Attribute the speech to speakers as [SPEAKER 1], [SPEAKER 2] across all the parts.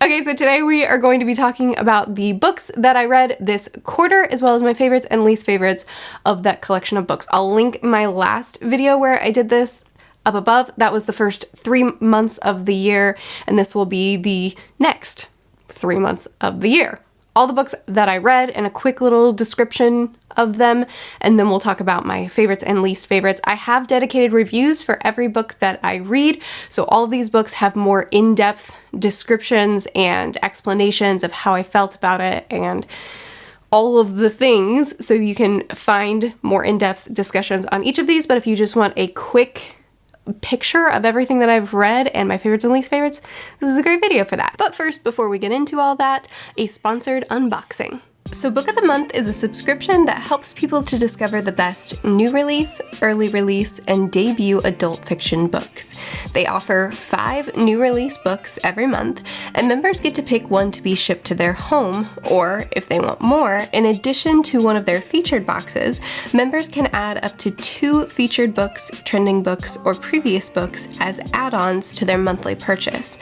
[SPEAKER 1] Okay, so today we are going to be talking about the books that I read this quarter, as well as my favorites and least favorites of that collection of books. I'll link my last video where I did this up above. That was the first 3 months of the year, and this will be the next 3 months of the year. All the books that I read and a quick little description of them, and then we'll talk about my favorites and least favorites. I have dedicated reviews for every book that I read, so all of these books have more in-depth descriptions and explanations of how I felt about it and all of the things, so you can find more in-depth discussions on each of these. But if you just want a quick picture of everything that I've read and my favorites and least favorites, this is a great video for that. But first, before we get into all that, a sponsored unboxing. So Book of the Month is a subscription that helps people to discover the best new release, early release, and debut adult fiction books. They offer 5 new release books every month, and members get to pick one to be shipped to their home, or if they want more, in addition to one of their featured boxes, members can add up to 2 featured books, trending books, or previous books as add-ons to their monthly purchase.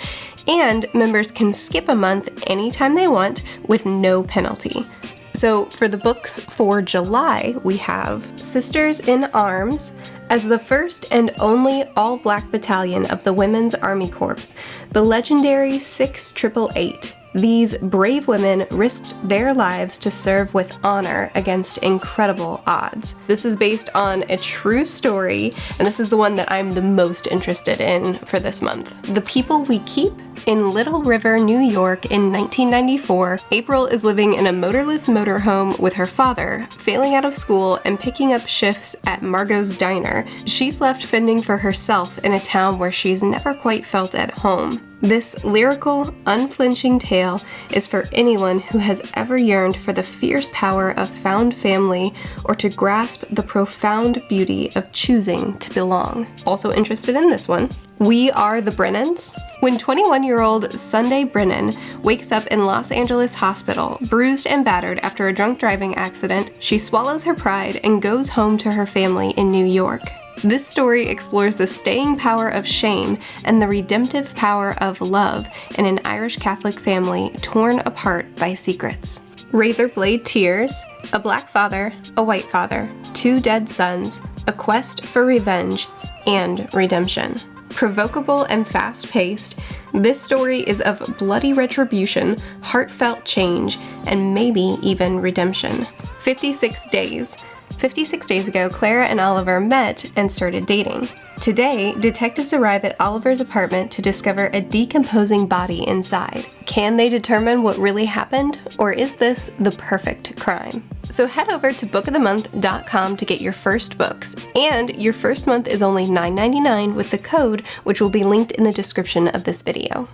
[SPEAKER 1] And members can skip a month anytime they want with no penalty. So for the books for July, we have Sisters in Arms as the first and only all-black battalion of the Women's Army Corps, the legendary 6888. These brave women risked their lives to serve with honor against incredible odds. This is based on a true story, and this is the one that I'm the most interested in for this month. The People We Keep. In Little River, New York in 1994, April is living in a motorless motorhome with her father, failing out of school and picking up shifts at Margot's Diner. She's left fending for herself in a town where she's never quite felt at home. This lyrical, unflinching tale is for anyone who has ever yearned for the fierce power of found family or to grasp the profound beauty of choosing to belong. Also interested in this one. We Are the Brennans. When 21-year-old Sunday Brennan wakes up in Los Angeles hospital, bruised and battered after a drunk driving accident, she swallows her pride and goes home to her family in New York. This story explores the staying power of shame and the redemptive power of love in an Irish Catholic family torn apart by secrets. Razor Blade Tears, a black father, a white father, 2 dead sons, a quest for revenge, and redemption. Provocable and fast-paced, this story is of bloody retribution, heartfelt change, and maybe even redemption. 56 Days. 56 days ago, Clara and Oliver met and started dating. Today, detectives arrive at Oliver's apartment to discover a decomposing body inside. Can they determine what really happened, or is this the perfect crime? So head over to bookofthemonth.com to get your first books, and your first month is only $9.99 with the code, which will be linked in the description of this video.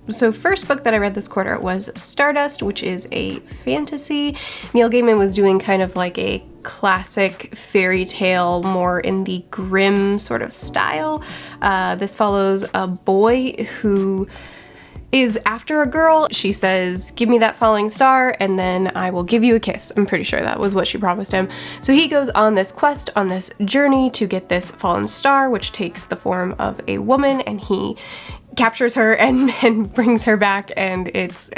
[SPEAKER 1] So first book that I read this quarter was Stardust, which is a fantasy. Neil Gaiman was doing kind of like a classic fairy tale, more in the grim sort of style. This follows a boy who is after a girl. She says, "Give me that falling star and then I will give you a kiss." I'm pretty sure that was what she promised him. So he goes on this quest, on this journey to get this fallen star, which takes the form of a woman, and he captures her and brings her back, and it's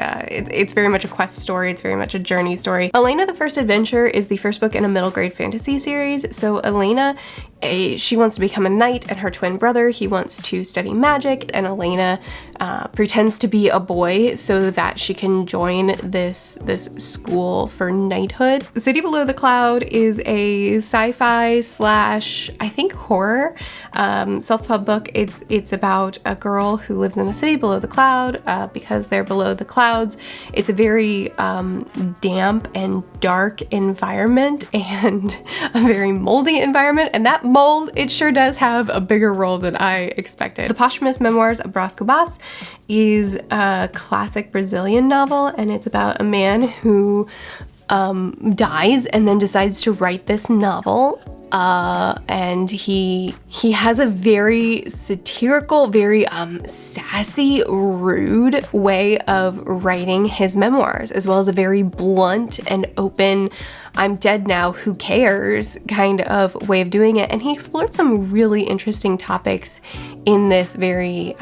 [SPEAKER 1] very much a quest story. It's very much a journey story. Alanna the First Adventure is the first book in a middle grade fantasy series. So Alanna, she wants to become a knight, and her twin brother, he wants to study magic, and Alanna pretends to be a boy so that she can join this school for knighthood. City Below the Cloud is a sci-fi slash, I think, horror self-pub book. It's about a girl who lives in a city below the cloud because they're below the clouds. It's a very damp and dark environment and a very moldy environment, and that mold, it sure does have a bigger role than I expected. The Posthumous Memoirs of Brás Cubas is a classic Brazilian novel, and it's about a man who dies and then decides to write this novel. And he has a very satirical, very sassy, rude way of writing his memoirs, as well as a very blunt and open, I'm dead now, who cares kind of way of doing it. And he explored some really interesting topics in this very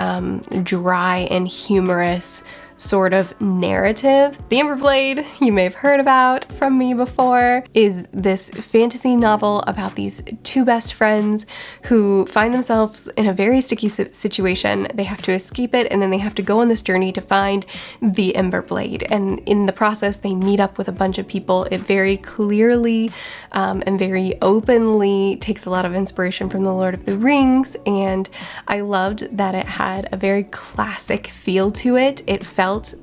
[SPEAKER 1] dry and humorous sort of narrative. The Ember Blade, you may have heard about from me before, is this fantasy novel about these two best friends who find themselves in a very sticky situation. They have to escape it, and then they have to go on this journey to find the Ember Blade. And in the process, they meet up with a bunch of people. It very clearly and very openly takes a lot of inspiration from The Lord of the Rings, and I loved that it had a very classic feel to it. It felt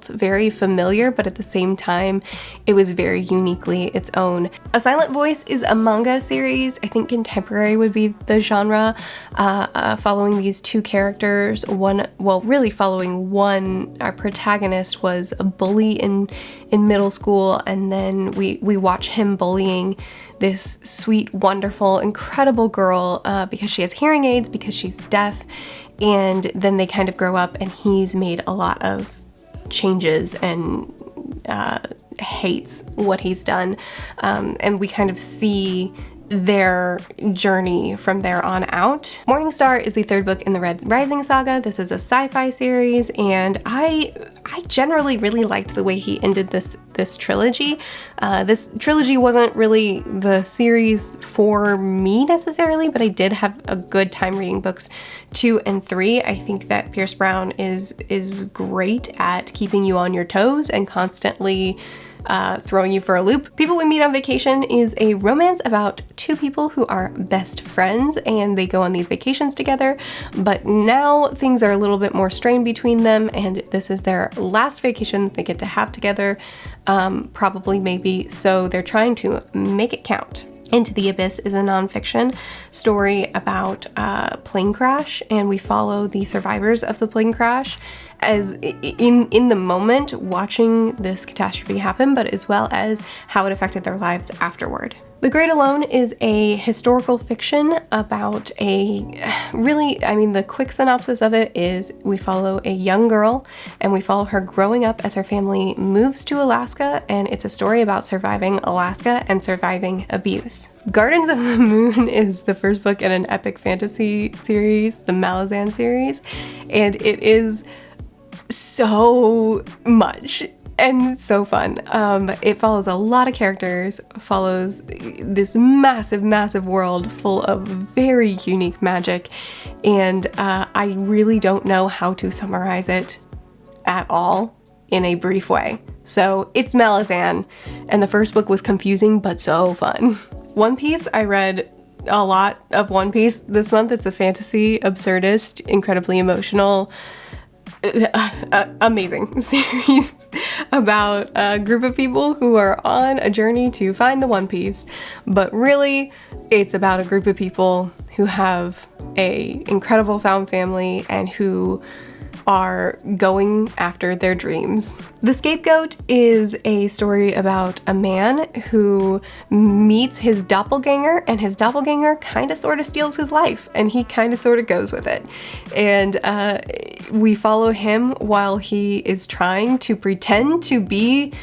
[SPEAKER 1] very familiar, but at the same time, it was very uniquely its own. A Silent Voice is a manga series. I think contemporary would be the genre, following these two characters. Really following one. Our protagonist was a bully in middle school, and then we watch him bullying this sweet, wonderful, incredible girl because she has hearing aids, because she's deaf, and then they kind of grow up, and he's made a lot of changes and hates what he's done, and we kind of see their journey from there on out. Morningstar is the third book in the Red Rising saga. This is a sci-fi series, and I generally really liked the way he ended this trilogy. This trilogy wasn't really the series for me necessarily, but I did have a good time reading books 2 and 3. I think that Pierce Brown is great at keeping you on your toes and constantly throwing you for a loop. People We Meet on Vacation is a romance about two people who are best friends, and they go on these vacations together, but now things are a little bit more strained between them, and this is their last vacation they get to have together, probably, maybe, so they're trying to make it count. Into the Abyss is a nonfiction story about a plane crash, and we follow the survivors of the plane crash as in the moment watching this catastrophe happen, but as well as how it affected their lives afterward. The Great Alone is a historical fiction about the quick synopsis of it is we follow a young girl, and we follow her growing up as her family moves to Alaska, and it's a story about surviving Alaska and surviving abuse. Gardens of the Moon is the first book in an epic fantasy series, the Malazan series, and it is so much and so fun. It follows a lot of characters, follows this massive world full of very unique magic, and I really don't know how to summarize it at all in a brief way. So it's Malazan, and the first book was confusing but so fun. One Piece, I read a lot of One Piece this month. It's a fantasy, absurdist, incredibly emotional, amazing series about a group of people who are on a journey to find the One Piece, but really it's about a group of people who have a incredible found family and who are going after their dreams. The Scapegoat is a story about a man who meets his doppelganger, and his doppelganger kind of sort of steals his life, and he kind of sort of goes with it. And we follow him while he is trying to pretend to be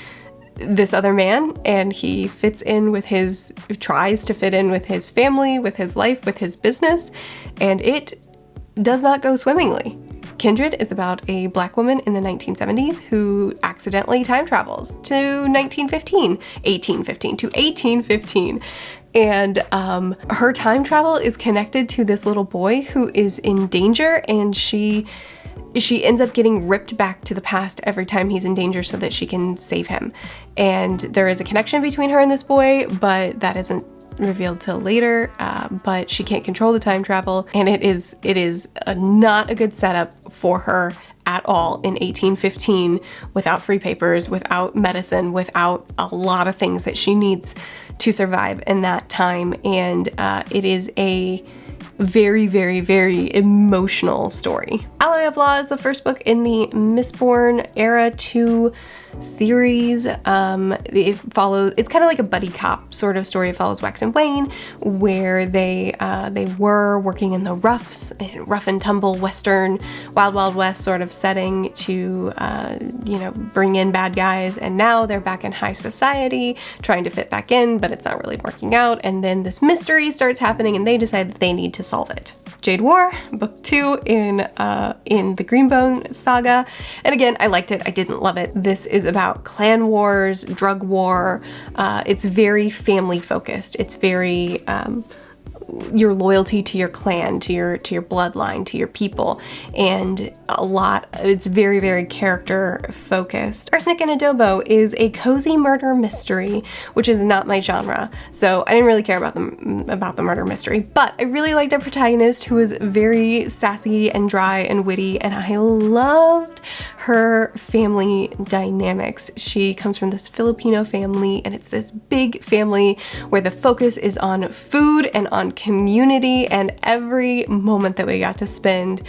[SPEAKER 1] this other man, and he tries to fit in with his family, with his life, with his business, and it does not go swimmingly. Kindred is about a black woman in the 1970s who accidentally time travels to 1815. And her time travel is connected to this little boy who is in danger, and she ends up getting ripped back to the past every time he's in danger so that she can save him. And there is a connection between her and this boy, but that isn't revealed till later, but she can't control the time travel, and it is not a good setup for her at all in 1815, without free papers, without medicine, without a lot of things that she needs to survive in that time. And it is a very, very, very emotional story. Alloy of Law is the first book in the Mistborn Era 2 series. It's kind of like a buddy cop sort of story. It follows Wax and Wayne, where they were working in the rough and tumble Western, Wild West sort of setting to bring in bad guys, and now they're back in high society trying to fit back in, but it's not really working out, and then this mystery starts happening and they decide that they need to solve it. Jade War, book 2 in the Greenbone saga. And again, I liked it. I didn't love it. This is about clan wars, drug war. It's very family focused. It's very your loyalty to your clan, to your bloodline, to your people, and it's very, very character focused. Arsenic and Adobo is a cozy murder mystery, which is not my genre, so I didn't really care about the murder mystery, but I really liked our protagonist, who was very sassy and dry and witty, and I loved her family dynamics. She comes from this Filipino family, and it's this big family where the focus is on food and on community, and every moment that we got to spend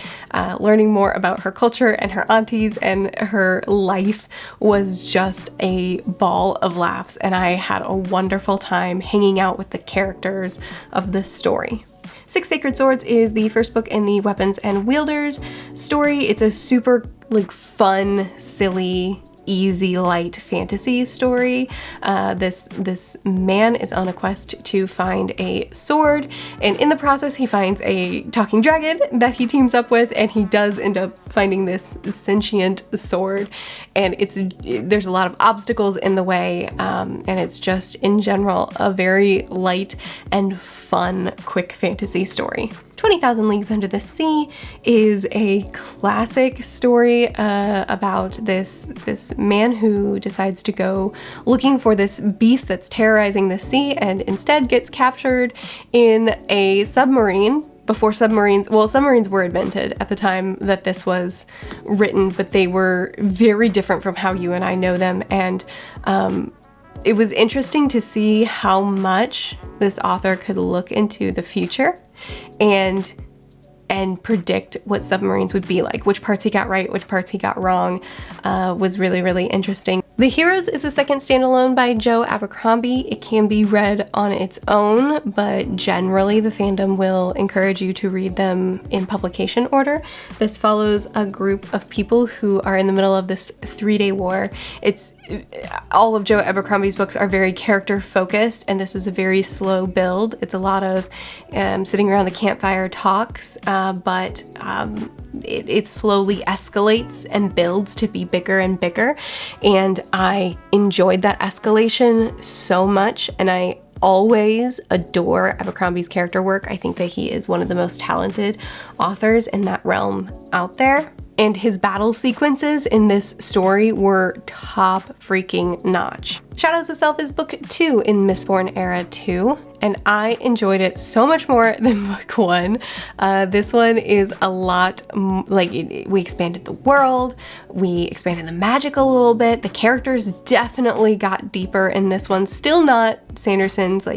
[SPEAKER 1] learning more about her culture and her aunties and her life was just a ball of laughs, and I had a wonderful time hanging out with the characters of this story. Six Sacred Swords is the first book in the Weapons and Wielders story. It's a super fun, silly, easy, light fantasy story. This man is on a quest to find a sword, and in the process he finds a talking dragon that he teams up with, and he does end up finding this sentient sword, and there's a lot of obstacles in the way, and it's just in general a very light and fun, quick fantasy story. 20,000 Leagues Under the Sea is a classic story about this man who decides to go looking for this beast that's terrorizing the sea, and instead gets captured in a submarine. Before submarines were invented at the time that this was written, but they were very different from how you and I know them, and it was interesting to see how much this author could look into the future and predict what submarines would be like. Which parts he got right, which parts he got wrong, was really, really interesting. The Heroes is a second standalone by Joe Abercrombie. It can be read on its own, but generally the fandom will encourage you to read them in publication order. This follows a group of people who are in the middle of this 3-day war. All of Joe Abercrombie's books are very character focused, and this is a very slow build. It's a lot of sitting around the campfire talks, but it slowly escalates and builds to be bigger and bigger, and I enjoyed that escalation so much, and I always adore Abercrombie's character work. I think that he is one of the most talented authors in that realm out there, and his battle sequences in this story were top freaking notch. Shadows of Self is book 2 in Mistborn Era 2, and I enjoyed it so much more than book 1. This one is a lot, we expanded the world, we expanded the magic a little bit, the characters definitely got deeper in this one. Still not Sanderson's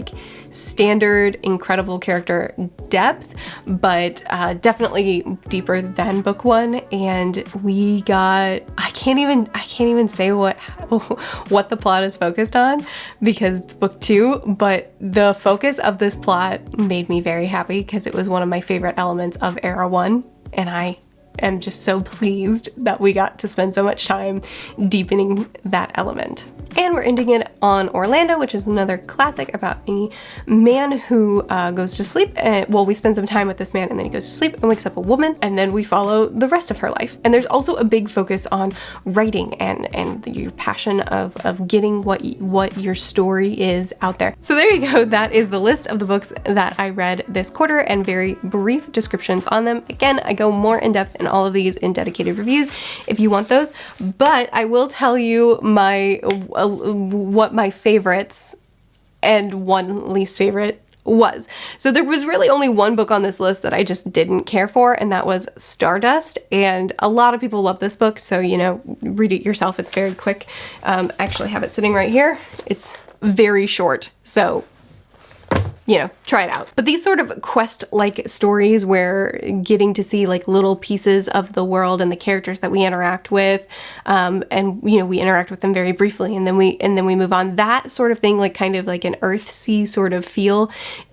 [SPEAKER 1] standard incredible character depth, but definitely deeper than book 1, and we got, I can't even say what the plot is focused on because it's book 2, but the focus of this plot made me very happy because it was one of my favorite elements of Era 1, and I am just so pleased that we got to spend so much time deepening that element. And we're ending it on Orlando, which is another classic about a man who goes to sleep. We spend some time with this man, and then he goes to sleep and wakes up a woman, and then we follow the rest of her life. And there's also a big focus on writing and your passion of getting what your story is out there. So there you go. That is the list of the books that I read this quarter and very brief descriptions on them. Again, I go more in depth in all of these in dedicated reviews if you want those, but I will tell you what my favorites and one least favorite was. So there was really only one book on this list that I just didn't care for, and that was Stardust, and a lot of people love this book, so read it yourself. It's very quick. I actually have it sitting right here. It's very short, so try it out. But these sort of quest-like stories where getting to see little pieces of the world and the characters that we interact with, and we interact with them very briefly, and then we move on. That sort of thing, kind of like an Earthsea sort of feel,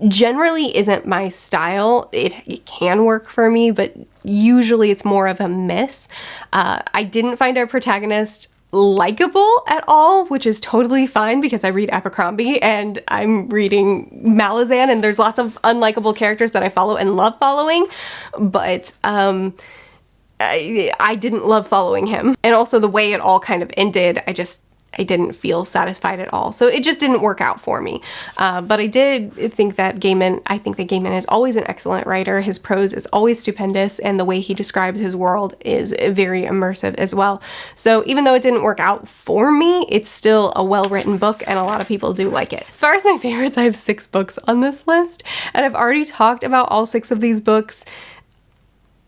[SPEAKER 1] generally isn't my style. It can work for me, but usually it's more of a miss. I didn't find our protagonist likable at all, which is totally fine because I read Abercrombie and I'm reading Malazan, and there's lots of unlikable characters that I follow and love following, but I didn't love following him. And also the way it all kind of ended, I didn't feel satisfied at all. So it just didn't work out for me. But I did think that Gaiman is always an excellent writer. His prose is always stupendous, and the way he describes his world is very immersive as well. So even though it didn't work out for me, it's still a well-written book, and a lot of people do like it. As far as my favorites, I have 6 books on this list, and I've already talked about all 6 of these books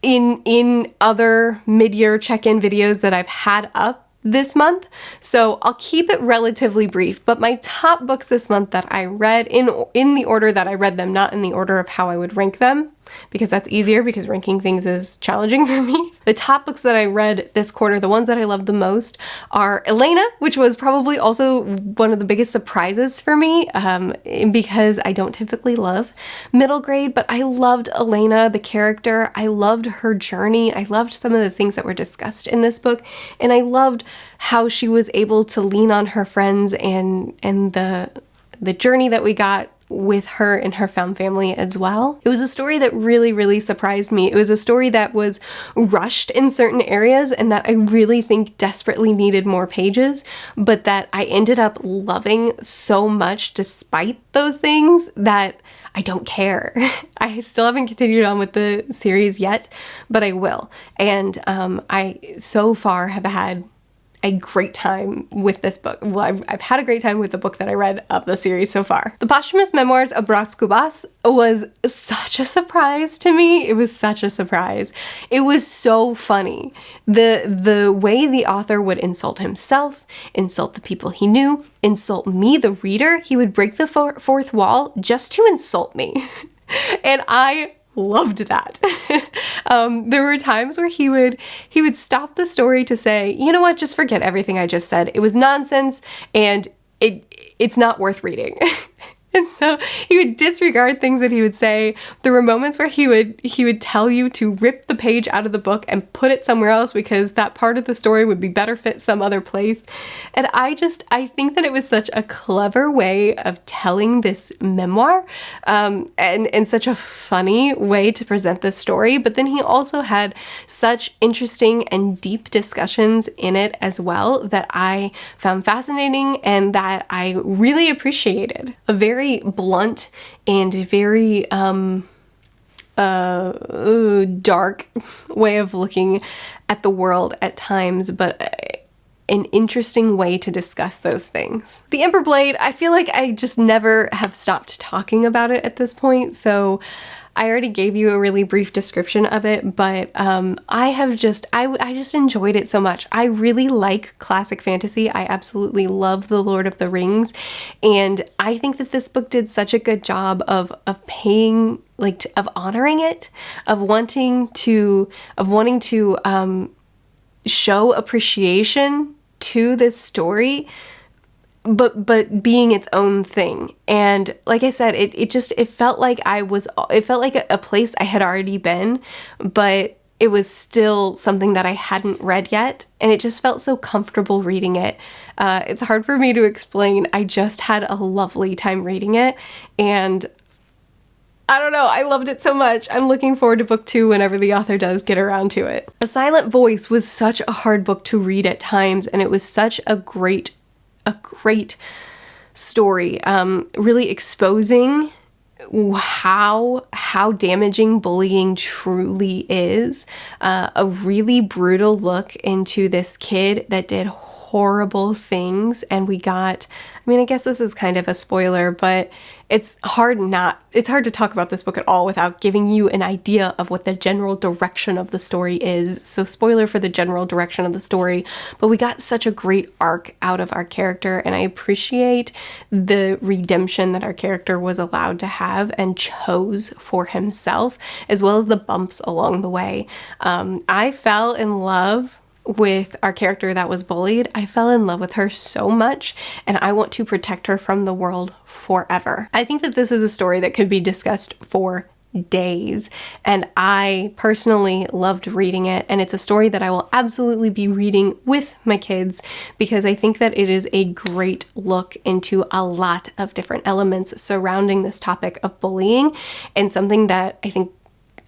[SPEAKER 1] in other mid-year check-in videos that I've had up this month, so I'll keep it relatively brief. But my top books this month that I read in the order that I read them, not in the order of how I would rank them, because that's easier, because ranking things is challenging for me. The top books that I read this quarter, the ones that I loved the most, are Alanna, which was probably also one of the biggest surprises for me, because I don't typically love middle grade, but I loved Alanna, the character. I loved her journey. I loved some of the things that were discussed in this book, and I loved how she was able to lean on her friends and the journey that we got with her and her found family as well. It was a story that really, really surprised me. It was a story that was rushed in certain areas and that I really think desperately needed more pages, but that I ended up loving so much despite those things that I don't care. I still haven't continued on with the series yet, but I will. And I so far have had a great time with this book. Well, I've had a great time with the book that I read of the series so far. The Posthumous Memoirs of Bras Cubas was such a surprise to me. It was such a surprise. It was so funny. The way the author would insult himself, insult the people he knew, insult me, the reader. He would break the fourth wall just to insult me. And I loved that. There were times where he would stop the story to say, you know what, just forget everything I just said. It was nonsense and it's not worth reading. And so he would disregard things that he would say. There were moments where he would tell you to rip the page out of the book and put it somewhere else because that part of the story would be better fit some other place. And I think that it was such a clever way of telling this memoir, and such a funny way to present this story. But then he also had such interesting and deep discussions in it as well that I found fascinating and that I really appreciated. A very blunt and very dark way of looking at the world at times, but an interesting way to discuss those things. The Ember Blade, I feel like I just never have stopped talking about it at this point, so I already gave you a really brief description of it, but I just enjoyed it so much. I really like classic fantasy. I absolutely love The Lord of the Rings, and I think that this book did such a good job of paying, of honoring it, of wanting to show appreciation to this story, but being its own thing. And like I said, it felt like a place I had already been, but it was still something that I hadn't read yet, and it just felt so comfortable reading it. It's hard for me to explain. I just had a lovely time reading it, and I don't know, I loved it so much. I'm looking forward to book 2 whenever the author does get around to it. A Silent Voice was such a hard book to read at times, and it was such a great story, really exposing how damaging bullying truly is. A really brutal look into this kid that did horrible things, and we got, I guess this is kind of a spoiler, but it's hard to talk about this book at all without giving you an idea of what the general direction of the story is. So spoiler for the general direction of the story, but we got such a great arc out of our character, and I appreciate the redemption that our character was allowed to have and chose for himself, as well as the bumps along the way. I fell in love with our character that was bullied. I fell in love with her so much, and I want to protect her from the world forever. I think that this is a story that could be discussed for days. And I personally loved reading it, and it's a story that I will absolutely be reading with my kids because I think that it is a great look into a lot of different elements surrounding this topic of bullying, and something that I think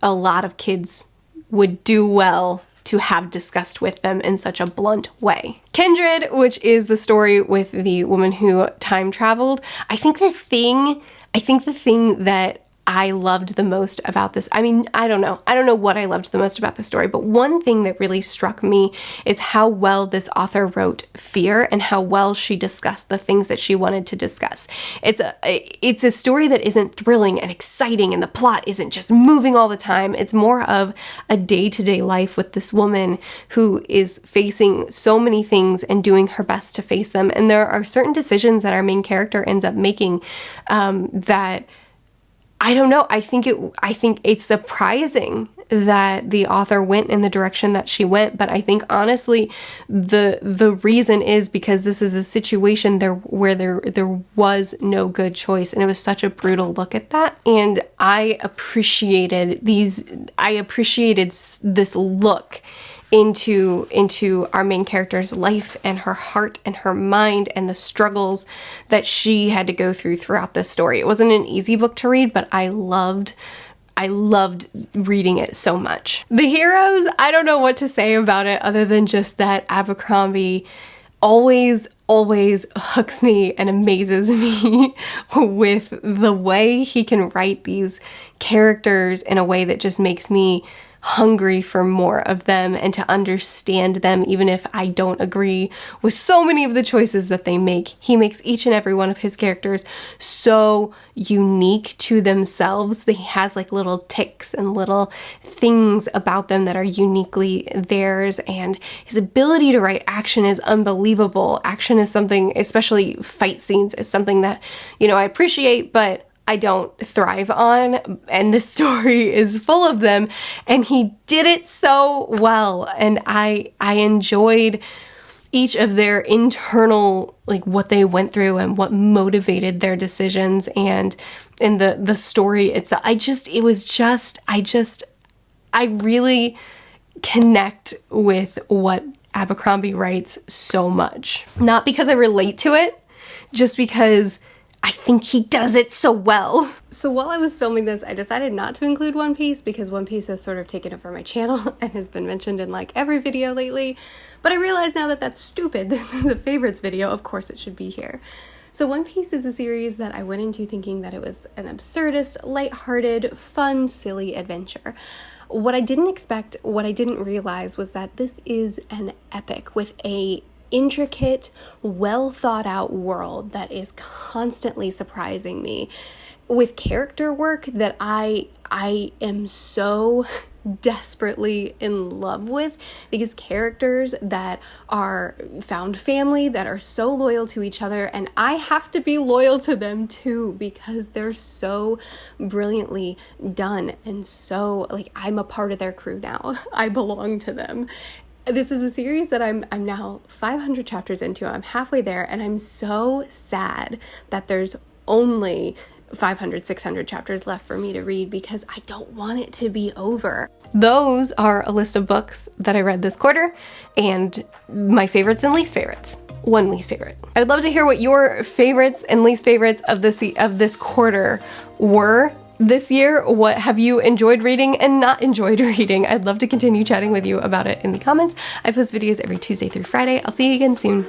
[SPEAKER 1] a lot of kids would do well to have discussed with them in such a blunt way. Kindred, which is the story with the woman who time traveled, I think the thing that I loved the most about this, I mean, I don't know what I loved the most about the story, but one thing that really struck me is how well this author wrote fear and how well she discussed the things that she wanted to discuss. It's a story that isn't thrilling and exciting, and the plot isn't just moving all the time. It's more of a day-to-day life with this woman who is facing so many things and doing her best to face them. And there are certain decisions that our main character ends up making that I don't know. I think it's surprising that the author went in the direction that she went, but I think honestly the reason is because this is a situation where there was no good choice, and it was such a brutal look at that. And I appreciated this look into our main character's life and her heart and her mind and the struggles that she had to go throughout this story. It wasn't an easy book to read, but I loved reading it so much. The heroes, I don't know what to say about it other than just that Abercrombie always hooks me and amazes me with the way he can write these characters in a way that just makes me hungry for more of them and to understand them, even if I don't agree with so many of the choices that they make. He makes each and every one of his characters so unique to themselves. He has like little ticks and little things about them that are uniquely theirs, and his ability to write action is unbelievable. Action is something, especially fight scenes, is something that, I appreciate, but I don't thrive on, and this story is full of them, and he did it so well. And I enjoyed each of their internal, like what they went through and what motivated their decisions, and in the story itself. I really connect with what Abercrombie writes so much. Not because I relate to it, just because I think he does it so well. So while I was filming this, I decided not to include One Piece because One Piece has sort of taken over my channel and has been mentioned in like every video lately. But I realize now that that's stupid. This is a favorites video. Of course it should be here. So One Piece is a series that I went into thinking that it was an absurdist, lighthearted, fun, silly adventure. What I didn't expect, what I didn't realize was that this is an epic with a intricate, well thought out world that is constantly surprising me with character work that I am so desperately in love with. These characters that are found family, that are so loyal to each other, and I have to be loyal to them too because they're so brilliantly done, and so like I'm a part of their crew now. I belong to them. This is a series that I'm now 500 chapters into. I'm halfway there, and I'm so sad that there's only 500, 600 chapters left for me to read because I don't want it to be over. Those are a list of books that I read this quarter and my favorites and least favorites. One least favorite. I'd love to hear what your favorites and least favorites of this quarter were. This year, what have you enjoyed reading and not enjoyed reading? I'd love to continue chatting with you about it in the comments. I post videos every Tuesday through Friday. I'll see you again soon.